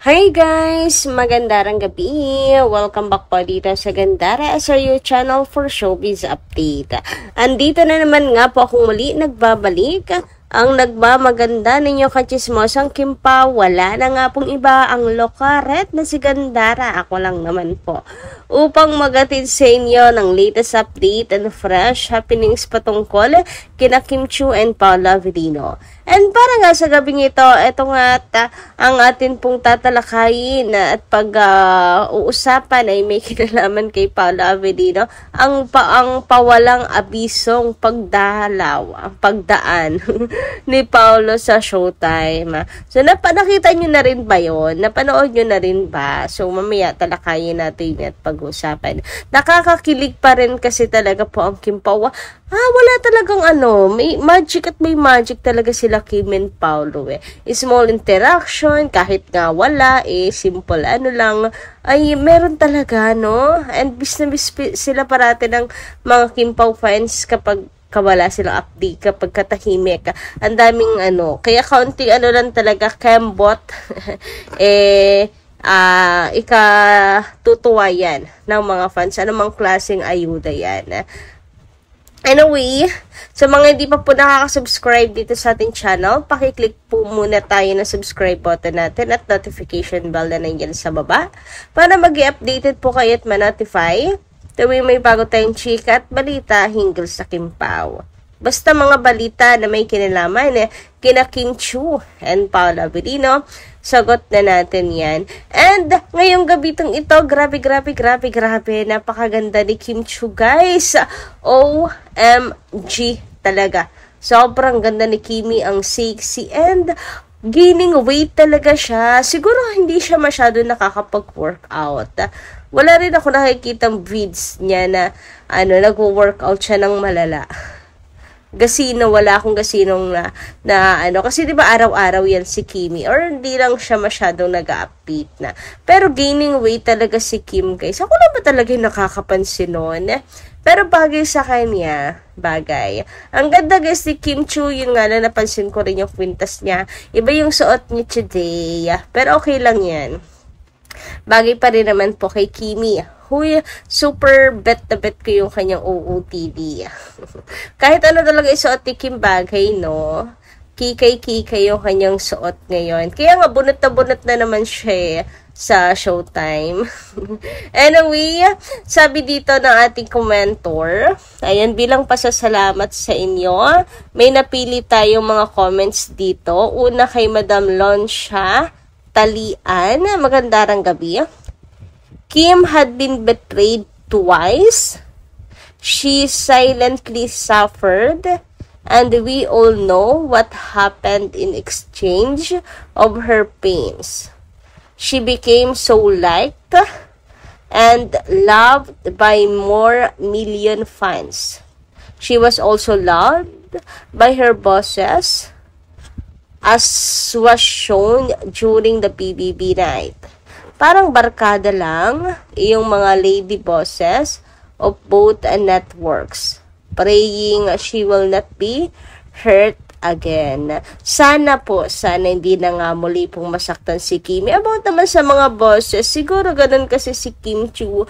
Hi guys! Magandang gabi! Welcome back po dito sa Gandara SRU channel for Showbiz Update. Andito na naman nga po akong muli nagbabalik. Ang nagmamaganda ninyo kachismosang Kim Pao, wala na nga pong iba ang lokaret na si Gandara. Ako lang naman po. Upang magatid sa inyo ng latest update and fresh happenings patungkol kina Kim Chiu and Paula Avellino. And para nga sa gabing ito, ito nga ang atin pong tatalakayin at pag-uusapan ay may kinalaman kay Paula Avellino, ang pawalang abisong pagdaan ni Paolo sa Showtime. So, nakita nyo na rin ba yun? Napanood nyo na rin ba? So, mamaya talakayin natin at pag-usapan. Nakakakilig pa rin kasi talaga po ang Kim Pao. Wala talagang may magic at may magic talaga sila Kim and Paolo Small interaction, kahit nga wala, simple lang, ay meron talaga, And bis na bis sila parati ng mga Kim Pao fans kapag wala silang update, kapag katahimik. Ang daming kaya kaunting lang talaga, kembot, ikatutuwa yan ng mga fans. Anumang klaseng ayuda yan. Anyway, sa mga hindi pa po nakaka-subscribe dito sa ating channel, pakiclick po muna tayo ng subscribe button natin at notification bell na nandiyan sa baba para mag-i-updated po kayo at ma-notify tuwing may bago tayong chika at balita hinggil sa Kim Pao. Basta mga balita na may kinalaman kina Kim Chiu and Paula Avellino, sagot na natin yan. And ngayong gabi ito, grabe, napakaganda ni Kim Chiu, guys. OMG talaga. Sobrang ganda ni Kimi, ang sexy and gaining weight talaga siya. Siguro hindi siya masyado nakakapag-workout. Wala rin ako nakikitang vids niya na nag-workout siya ng malala. Gasino, wala akong gasinong kasi di ba araw-araw yan si Kimi, or hindi lang siya masyadong nag-upbeat na. Pero gaining weight talaga si Kim, guys. Ako lang ba talaga yung nakakapansin nun? Pero bagay sa kanya, bagay. Ang ganda, guys, ni Kim Chiu, yun nga na napansin ko rin yung kwintas niya. Iba yung suot niya today, pero okay lang yan. Bagay pa rin naman po kay Kimi. Huy, super bet na bet ko yung kanyang OOTD. Kahit talaga isuot ni Kim, bagay, Kikay-kikay yung kanyang suot ngayon. Kaya nga, bunot na naman siya sa Showtime. Anyway, sabi dito ng ating commentor, ayan, bilang pasasalamat sa inyo, may napili tayong mga comments dito. Una kay Madam Lonsha Talian, magandang gabi. Kim had been betrayed twice. She silently suffered, and we all know what happened in exchange of her pains. She became so liked and loved by more million fans. She was also loved by her bosses, as was shown during the PBB night. Parang barkada lang yung mga lady bosses of both networks, praying she will not be hurt again. Sana hindi na nga muli pong masaktan si Kimi. About naman sa mga bosses, siguro ganun kasi si Kim Chiu,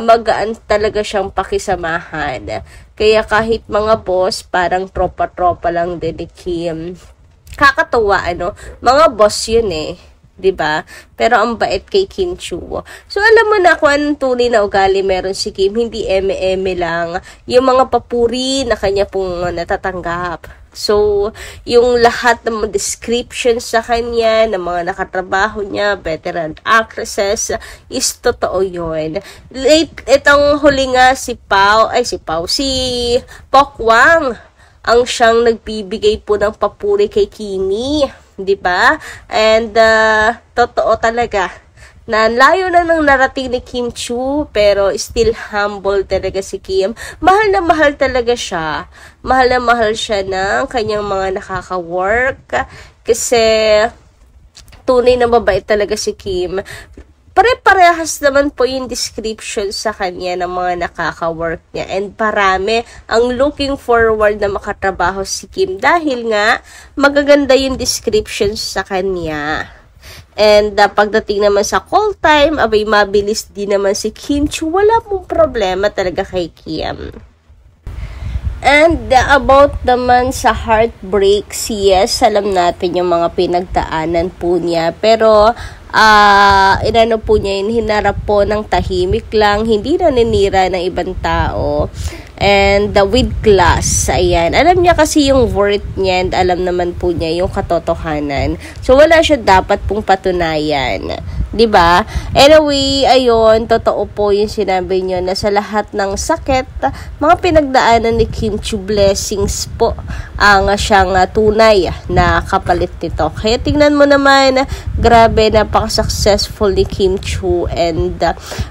magaan talaga siyang pakisamahan. Kaya kahit mga boss, parang tropa-tropa lang din ni Kim. Kakatuwa, mga boss yun diba? Pero ang bait kay Kim Chiu. So, alam mo na kung anong tunay na ugali meron si Kim. Hindi eme-eme lang. Yung mga papuri na kanya pong natatanggap. So, yung lahat ng mga descriptions sa kanya, ng mga nakatrabaho niya, veteran actresses, is totoo yun. Itong huli nga si Pokwang, ang siyang nagbibigay po ng papuri kay Kimi. Diba? And totoo talaga na layo na ng narating ni Kim Chiu, pero still humble talaga si Kim. Mahal na mahal talaga siya. Mahal na mahal siya ng kanyang mga nakaka-work kasi tunay na mabait talaga si Kim. Pare-parehas naman po yung description sa kanya ng mga nakaka-work niya. And parami ang looking forward na makatrabaho si Kim dahil nga magaganda yung description sa kanya. And pagdating naman sa call time, abay mabilis din naman si Kim Chiu. Wala pong problema talaga kay Kim. And about naman sa heartbreaks, yes, alam natin yung mga pinagdaanan po niya. Pero inano po niya yun, hinarap po ng tahimik lang, hindi naninira ng ibang tao. And with class, ayan. Alam niya kasi yung worth niya and alam naman po niya yung katotohanan. So, wala siya dapat pong patunayan. 'Di ba? Anyway, ayun, totoo po yung sinabi niyo na sa lahat ng sakit, mga pinagdaanan ni Kim Chiu, blessings po ang siyang tunay na kapalit nito. Kaya tingnan mo naman, grabe, napaka-successful ni Kim Chiu and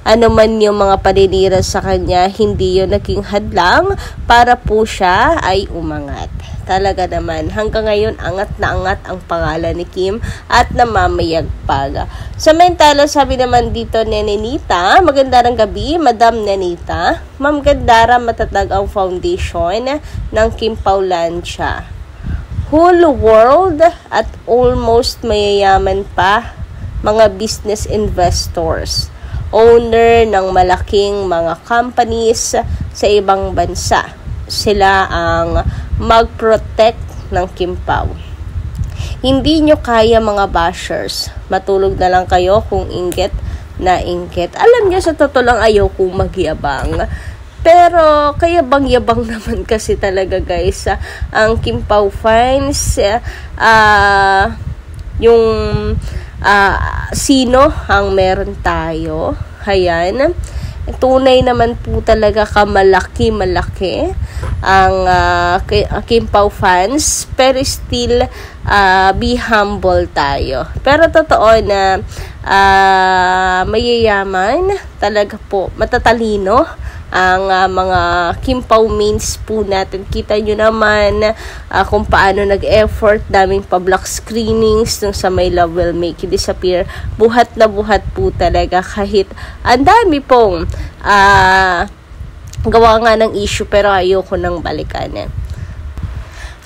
ano man yung mga paninira sa kanya, hindi yun naging hadlang para po siya ay umangat. Talaga naman, hanggang ngayon, angat na angat ang pangalan ni Kim at namamayagpag. Samantala, sabi naman dito ni Nenita, maganda ng gabi, Madam Nenita. Ma'am Gandara, matatag ang foundation ng Kim Paulancia. Whole world at almost mayayaman pa, mga business investors, owner ng malaking mga companies sa ibang bansa. Sila ang mag-protect ng Kim Pao. Hindi nyo kaya mga bashers. Matulog na lang kayo kung inggit na inggit. Alam nyo, sa totoo lang ayaw kong magyabang. Pero, kaya bang-yabang naman kasi talaga guys. Ang Kim Pao fans, yung sino ang meron tayo. Ayan. Tunay naman po talaga kamalaki-malaki ang Kim Pao fans, pero still be humble tayo. Pero totoo na mayayaman talaga po, matatalino ang mga Kim Pao mains po natin. Kita nyo naman kung paano nag-effort, daming pa-block screenings nung sa My Love Will Make You Disappear. Buhat na buhat po talaga, kahit ang dami pong gawa nga ng issue, pero ayoko nang balikan.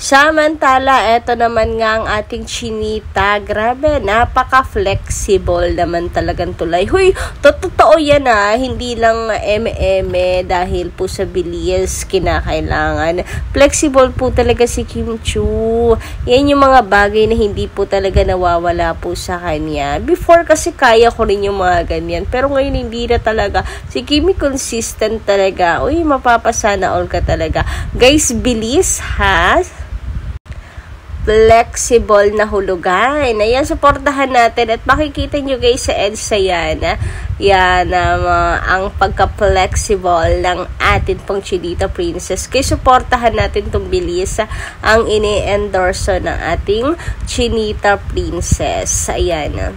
Samantala, eto naman nga ang ating Chinita. Grabe, napaka-flexible naman talagang tulay. Huy, totoo yan hindi lang eme dahil po sa bilis kinakailangan. Flexible po talaga si Kim Chiu. Yan yung mga bagay na hindi po talaga nawawala po sa kanya. Before kasi kaya ko rin yung mga ganyan, pero ngayon hindi na talaga. Si Kimi consistent talaga. Uy, mapapasana all ka talaga. Guys, bilis ha? Flexible na hulugan. Ayan, supportahan natin at makikita nyo guys sa EDSA yan. Yan, ang pagka-flexible ng atin pong Chinita Princess. Kaya supportahan natin itong bilis ang ini-endorso ng ating Chinita Princess. Ayan.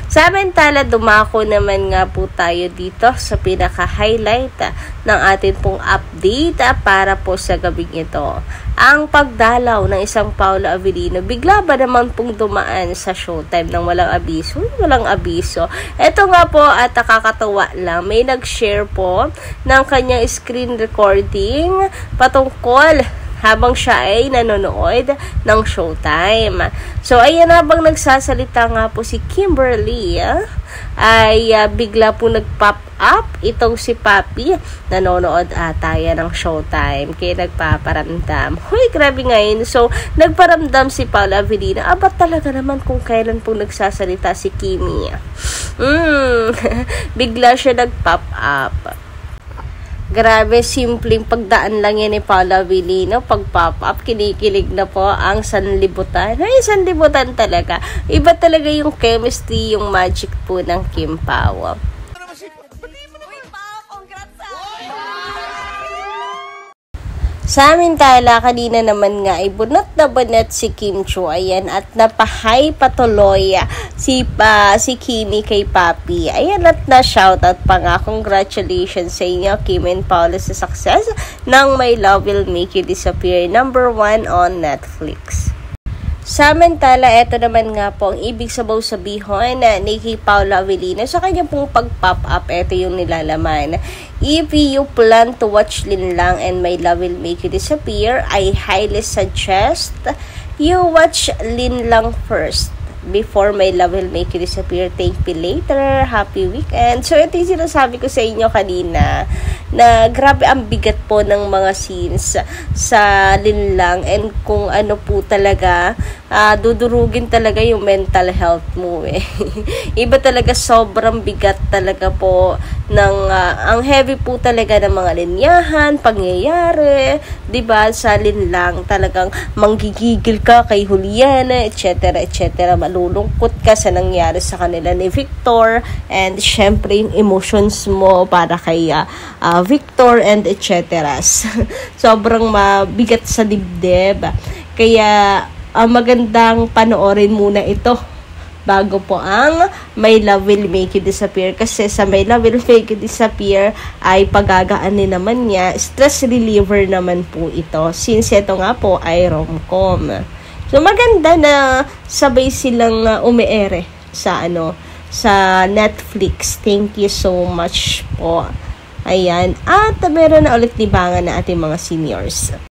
Samantala, dumako naman nga po tayo dito sa pinaka-highlight ng atin pong update para po sa gabing ito. Ang pagdalaw ng isang Paolo Avellino, bigla ba naman pong dumaan sa Showtime ng walang abiso? Walang abiso. Ito nga po at nakakatawa lang, may nag-share po ng kanyang screen recording patungkol habang siya ay nanonood ng Showtime. So, ayan, habang nagsasalita nga po si Kimberly, ay bigla po nag-pop up itong si Papi. Nanonood ata yan ng Showtime. Kaya nagpaparamdam. Huy, grabe ngayon. So, nagparamdam si Paolo Avellino. Ba't talaga naman kung kailan po nagsasalita si Kimi? Bigla siya nag-pop up. Grabe, simpleng pagdaan lang yan ni Paolo Avellino. Pag pop-up, kinikilig na po ang sanlibutan. Ay, sanlibutan talaga. Iba talaga yung chemistry, yung magic po ng Kim Pao. Samantala, kanina naman nga ay bunot na bunot si Kim Chiu, ayan, at napahay patuloy si Kimi kay Papi. Ayan, at na-shoutout pa nga. Congratulations sa inyo, Kim and Paolo, sa success ng My Love Will Make You Disappear, #1 on Netflix. Samantala, eto naman nga po ang ibig sabihon ni Paolo Avellino sa kanyang pong pag-pop up. Eto yung nilalaman. If you plan to watch Linlang and My Love Will Make You Disappear, I highly suggest you watch Linlang first. before my love will make you disappear. Thank you later. Happy weekend. So, ito yung sinasabi ko sa inyo kanina na grabe ang bigat po ng mga scenes sa linlang and kung ano po talaga, dudurugin talaga yung mental health mo eh. Iba talaga, sobrang bigat talaga po ng, ang heavy po talaga ng mga linyahan, pangyayari, 'di ba? Sa linlang talagang manggigigil ka kay Juliana, etc. etc. Malulungkot ka sa nangyari sa kanila ni Victor, and syempre yung emotions mo para kay Victor and etc. Sobrang mabigat sa dibdib. Kaya magandang panoorin muna ito bago po ang My Love Will Make You Disappear, kasi sa My Love Will Make You Disappear ay pagagaanin naman niya, stress reliever naman po ito, since ito nga po ay rom-com. So maganda na sabay silang umiere sa sa Netflix. Thank you so much po. Ayan, at meron na ulit libangan na ating mga seniors.